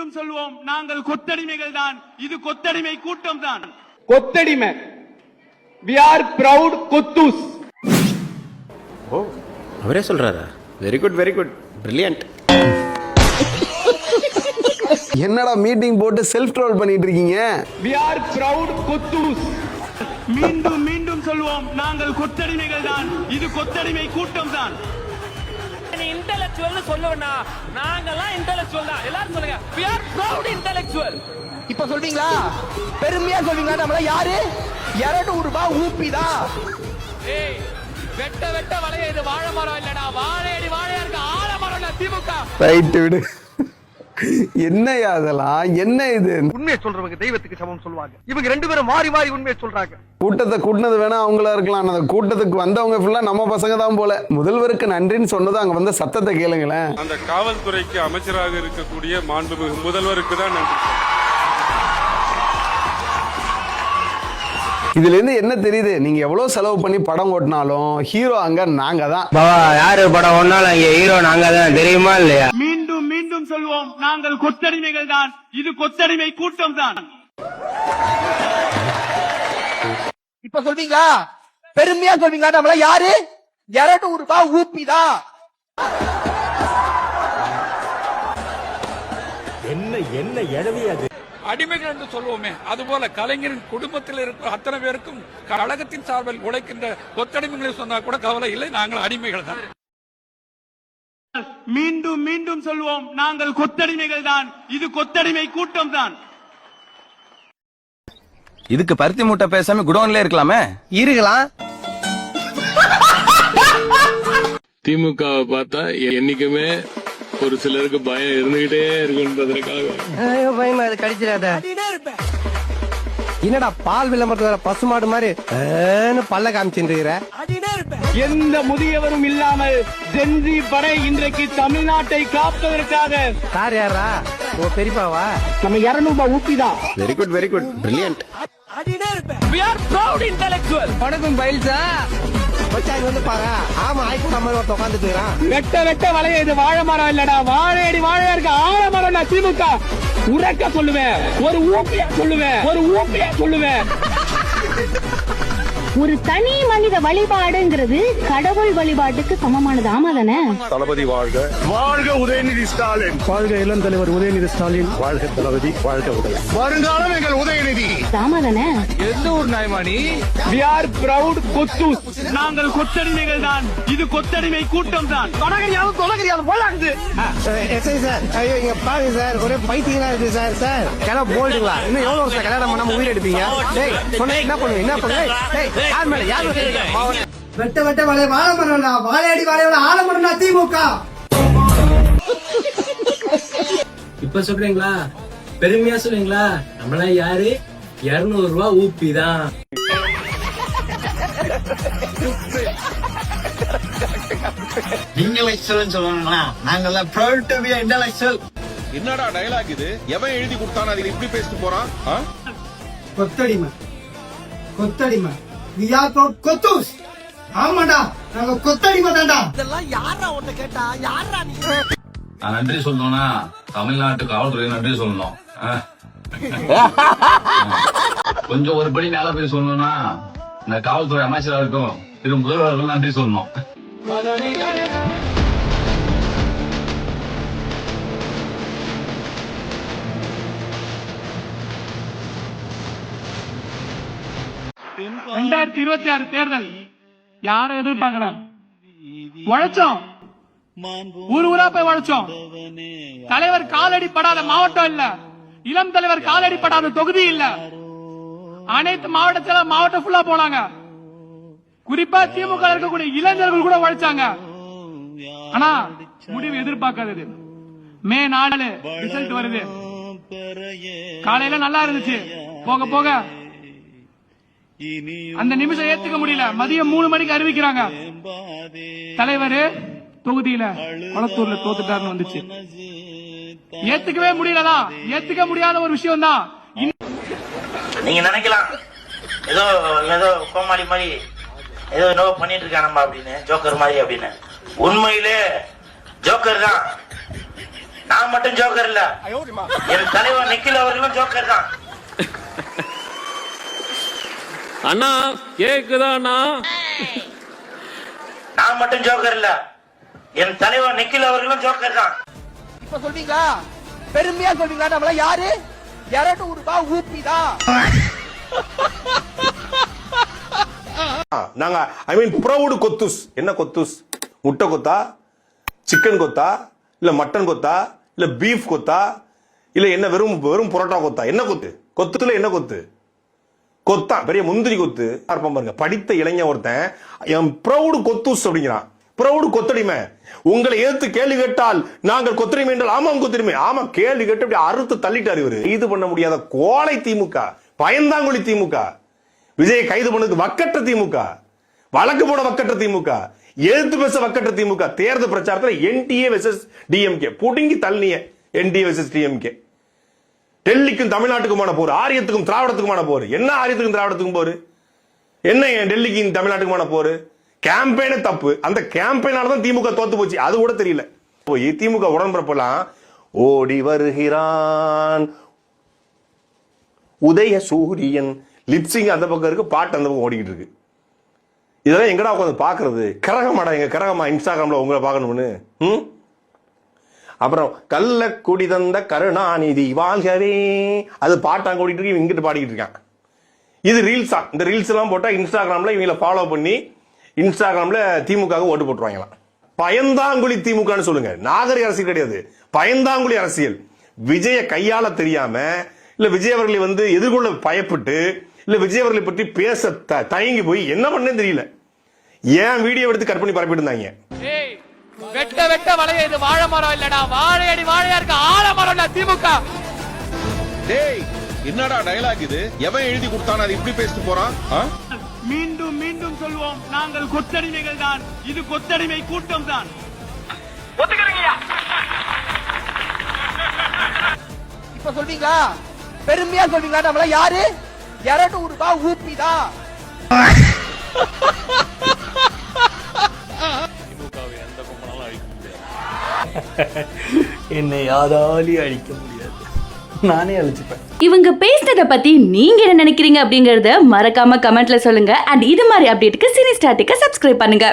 மீண்டும் சொல்வோம், நாங்கள் கொத்தடிமைகள் தான். இது கொத்தடிமை கூட்டம் தான். கொத்தடிமை. We are proud கொத்தூஸ். ஓ, அவரே சொல்றாரா? Very good, very good, brilliant. என்னடா மீட்டிங் போட்டு செல்ஃப் ட்ரோல் பண்ணிட்டு இருக்கீங்க? We are proud கொத்தூஸ். மீண்டும் மீண்டும் சொல்வோம், நாங்கள் கொத்தடிமைகள் தான். இது கொத்தடிமை கூட்டம் தான். இன்டெலெக்சுவல் சொல்லுவா, நாங்கெல்லாம் இன்டெலெக்சுவல் தான். எல்லாரும் சொல்லுங்க, we are proud intellectual. இப்ப சொல்வீங்களா? பெருமையா சொல்வீங்களா? நம்மள யாரு? 200 ரூபாய் ஊப்பிதா. ஏய், வெட்ட வெட்ட வளைய இது வாழை மரம் இல்லடா, வாழையடி வாழையா இருக்க ஆலமரம்ல திமுக. ரைட் விடு. என்னையா அதெல்லாம்? என்ன இது? உண்மையை சொல்றவங்க தெய்வத்துக்கு சமம் சொல்லுவாங்க. இவங்க ரெண்டு பேரும் மாறி மாறி உண்மையை சொல்றாங்க. கூட்டத்தை கூட்டினது வேணா அவங்களா இருக்கலாம். அந்த கூட்டத்துக்கு வந்தவங்க ஃபுல்லா நம்ம பசங்க தான் போல. முதல்வருக்கு நன்றின்னு சொன்னது அங்க வந்த சத்தத்தை கேளுங்களேன். அந்த காவல்துறைக்கு அமைச்சராக இருக்கக்கூடிய மாண்புமிகு முதல்வருக்கு தான் நன்றி. இதுல இருந்து என்ன தெரியுது? நீங்க எவ்வளவு செலவு பண்ணி படம் ஓட்டினாலும் ஹீரோ அங்க நாங்க தான். யாரு படம் ஒன்னாலும் அங்க ஹீரோ நாங்க தான், தெரியுமா இல்லையா? மீண்டும் மீண்டும் சொல்வோம், நாங்கள் கொத்தடிமைகள் தான். இது கொத்தடிமை கூட்டம் தான். இப்ப சொல்வீங்களா? பெருமையா சொல்வீங்களா? நம்மள யாரு? 200 ரூபாய் ஊப்பிதா. என்ன எழவி அது? அடிமைகள் என்று சொல்வோமே, அதுபோல கலைஞரின் குடும்பத்தில் இருக்கிற அத்தனை பேருக்கும் கழகத்தின் சார்பில் உழைக்கின்ற கொத்தடிமைகளை சொன்னா கூட கவலை இல்லை, நாங்கள் அடிமைகள் தான். மீண்டும் மீண்டும் சொல்வோம், நாங்கள் கொத்தடிமைகள் தான். இது கொத்தடிமை கூட்டம் தான். இதுக்கு பருத்தி மூட்டை பேசாம குடோன்ல இருக்கலாமே. இருக்கலாம். திமுகவை பார்த்தா என்னைக்குமே ஒரு சிலருக்கு பயம் இருந்துகிட்டே இருக்குன்றதுக்காக பயமா அது கடிச்சிடாத. என்னடா பால் விளம்பரத்துல பசுமாடு மாதிரி பல்ல காமிச்சுட்டு எந்த முதியவரும் இல்லாமல் ஜென்சி படை இன்றைக்கு தமிழ்நாட்டை காப்பதற்காக. சார் யாரா? ஓ பெரியப்பாவா? நம்ம 200 ரூபாய் ஊப்பிதான். Very good, very good, brilliant. we are proud intellectual. படக்கும் பயில்சா பச்சாங்க வந்து பாரு. ஆமா, ஐக்கு நம்ம உட்காந்துட்டு இருக்கான். வெட்ட வெட்ட வளைய இது வாழை மரம் இல்லடா, வாழையடி வாழையா இருக்க ஆலமரம். திமுக உறக்க சொல்லுவேன், ஒரு ஊப்பியா சொல்லுவேன், ஒரு ஊப்பியா சொல்லுவேன். ஒரு தனி மனித வழிபாடுங்கிறது கடவுள் வழிபாட்டுக்கு சமமானது. ஆமா தானே? தளபதி வாழ்க, வாழ்க உதயநிதி ஸ்டாலின், வாழ்க இளம் தலைவர் உதயநிதி ஸ்டாலின், வாழ்க தளபதி, வாழ்க உதய வருங்காலம் எங்கள் உதயநிதி. ஆமா தானே? எந்த ஒரு நாய்மானி? We are proud கொத்தூஸ். நாங்கள் கொத்தடிமைகள் தான். இது கொத்தடிமை கூட்டம் தான். தொலைகிறியாவது போலாக்குது. எஸ்ஐ சார், ஐயோ இங்க பாருங்க சார், ஒரே பைத்தியங்களா இருக்கு சார். சார் கிளம்ப போயிடுங்களா? இன்னும் எவ்வளவு வருஷம் கல்யாணம் பண்ணாம உயிர் எடுப்பீங்க? டேய் சொன்ன என்ன பண்ணுவீங்க? என்ன பண்ணுவீங்க? டேய் யார் மேல யார் வெட்ட வெட்ட வளைய வாழை மரம்டா, வாழையடி வாழையோட ஆலமரம்டா திமுக. இப்ப சொல்றீங்களா? பெருமையா சொல்றீங்களா? நம்மள யாரு? 200 ரூபாய் ஊப்பிதான். இன்டெலெக்சுவல் சொல்லுவாங்களா? நாங்கெல்லாம் proud to be intellectual. என்னடா டயலாக் இது? எவன் எழுதி கொடுத்தானே அதுல இப்படி பேசிட்டு போறான்? கொத்தடிமை கொத்தடிமை. We are proud கொத்தூஸ். ஆமாடா, நாங்க கொத்தடிமை தான்டா. இதெல்லாம் யாரா உன்னை கேட்டா? யாரா நீ? நான் நன்றி சொல்லணும்னா தமிழ்நாட்டு காவல்துறை நன்றி சொல்லணும். கொஞ்சம் ஒரு படி மேல போய் சொல்லணும்னா இந்த காவல்துறை அமைச்சராருக்கும் திரு முதல்வர்களும் நன்றி சொல்லணும். ரெண்டாயிரத்தி 26 தேர்தல் யாரை எதிர்பார்க்கல? உழைச்சோம், ஊர் ஊரா போய் உழைச்சோம். தலைவர் காலடி படாத மாவட்டம் இல்ல, இளம் தலைவர் காலடி படாத தொகுதி இல்ல. அனைத்து மாவட்டம் ஃபுல்லா போனாங்க. குறிப்பா திமுக இருக்கக்கூடிய இளைஞர்கள் கூட உழைச்சாங்க. ஆனா முடிவு எதிர்பார்க்காதது. மே 4 ரிசல்ட் வருது. காலையில நல்லா இருந்துச்சு, போக போக அந்த நிமிஷம் ஏத்துக்க முடியல. மதியம் 3 மணிக்கு அறிவிக்கிறாங்க, தலைவர் தொகுதியில கொளத்தூர்ல தோத்துட்டாருன்னு வந்துச்சு. ஏத்துக்கவே முடியலதா, ஏத்துக்க முடியாத ஒரு விஷயம் தான். நீங்க நினைக்கலாம் ஏதோ ஏதோ கோமாளி மாதிரி ஏதோ என்னவோ பண்ணிட்டு இருக்கான் நம்ம அப்படின்னு, ஜோக்கர் மாதிரி அப்படின்னு. உண்மையிலே ஜோக்கர் தான். நான் மட்டும் ஜோக்கர் இல்ல, என் தலைவர் நிக்கில் அவர்களும் ஜோக்கர் தான். அண்ணா கேக்குதா அண்ணா? நான் மட்டும் ஜோக்கர் இல்ல, என் தலைவர் நிக்கில் அவர்களும் ஜோக்கர் தான். இப்ப சொல்வீங்களா? பெருமையா சொல்வீங்களா? நம்மள யாரு 200 ரூபாய் ஊப்பிதான். நாங்க ஐ மீன் ப்ரௌட் கொத்துஸ். என்ன கொத்துஸ்? முட்டை கொத்தா, சிக்கன் கொத்தா, இல்ல மட்டன் கொத்தா, இல்ல பீஃப் கொத்தா, இல்ல என்ன வெறும் புரோட்டா கொத்தா? என்ன கொத்து? கொத்துல என்ன கொத்து? கொத்தா பெரிய முந்திரி கொத்து பார்ப்போம் பாருங்க. படித்த இளைஞன் ஒருத்தன் என் ப்ரௌடு கொத்துஸ் அப்படிங்கிறான். ப்ரௌடு கொத்தடிமை. உங்களை எதிர்த்து கேள்வி கேட்டால் நாங்கள் கொத்தடிமை என்றால் ஆமாம் கொத்தடிமை. ஆமா கேள்வி கேட்டு அப்படி அறுத்து தள்ளிட்டாரு இவரு. கைது பண்ண முடியாத கோலை திமுக, பயந்தாங்குழி திமுக, விஜய் கைது பண்ணதுக்கு வக்கற்ற திமுக, வழக்கு போட வக்கற்ற திமுக, எதிர்த்து பேச வக்கற்ற திமுக. தேர்தல் பிரச்சாரத்தில் என்டிஏ வெர்சஸ் டிஎம்கே புடுங்கி தள்ளிய என்டிஏ வெர்சஸ் டிஎம்கே. டெல்லிக்கும் தமிழ்நாட்டுக்குமான போர், ஆரியத்துக்கும் திராவிடத்துக்குமான போர். என்ன ஆரியத்துக்கும் திராவிடத்துக்கும் போர்? என்ன டெல்லிக்கும் தமிழ்நாட்டுக்குமான போர்? கேம்பெயினே தப்பு. அந்த கேம்பெயினால தான் திமுக தோத்து போச்சு. அது கூட தெரியல. போய் திமுக உடன்பிறப்பெல்லாம் ஓடி வருகிறான் உதய சூரியன் லிப்சிங் அந்த பக்கம் இருக்கு, பாட்டு அந்த பக்கம் ஓடிக்கிட்டு இருக்கு. இதெல்லாம் எங்கடா உட்காந்து பாக்குறது? கரகமாடா எங்க கரகமா இன்ஸ்டாகிராம்ல உங்களை பார்க்கணும்னு. அப்புறம் கள்ள குடி தந்த கருணாநிதி வாழ்கவே, அது பாட்டாங்க ஓடிட்டு இருக்கு, இங்கிட்டு பாடிக்கிட்டு இருக்கான். இது ரீல்ஸா? இந்த ரீல்ஸ் எல்லாம் போட்டா இன்ஸ்டாகிராம்ல இவங்களை ஃபாலோ பண்ணி இன்ஸ்டாகிராம்ல திமுக ஓட்டு போட்டுருவாங்களாம். பயந்தாங்குழி திமுகன்னு சொல்லுங்க. நாகரிக அரசியல் கிடையாது, பயந்தாங்குழி அரசியல். விஜய கையாள தெரியாம, இல்ல விஜய் அவர்களை எதிர்கொள்ள பயப்பட்டு, இல்ல விஜய் அவர்களை பற்றி பேச தயங்கி போய் என்ன பண்ணேன்னு தெரியல. ஏன் வீடியோ எடுத்து கட் பண்ணி பரப்பிட்டு இருந்தாங்க. வெட்ட வெட்ட வளைய இது வாழை மரம் இல்லடா, வாழையடி வாழையா இருக்க ஆலமரம்டா திமுக. டேய் என்னடா டயலாக் இது? எவன் எழுதி கொடுத்தானே அது இப்படி பேசிட்டு போறான்? மீண்டும் மீண்டும் சொல்வோம், நாங்கள் கொத்தடிமைகள் தான். இது கொத்தடிமை கூட்டம் தான். இப்ப சொல்வீங்களா? பெருமையா சொல்வீங்களா? நம்மள யாரு 200 ரூபாய் ஊப்பிதான். என்னை யாராலையும் அழிக்க முடியாது, நானே அழிச்சுப்பேன். இவங்க பேசினதை பத்தி நீங்க என்ன நினைக்கிறீங்க அப்படிங்கறத மறக்காம கமெண்ட்ல சொல்லுங்க. அண்ட் இது மாதிரி அப்டேட்டுக்கு சினி ஸ்டாட்டிக்க சப்ஸ்கிரைப் பண்ணுங்க.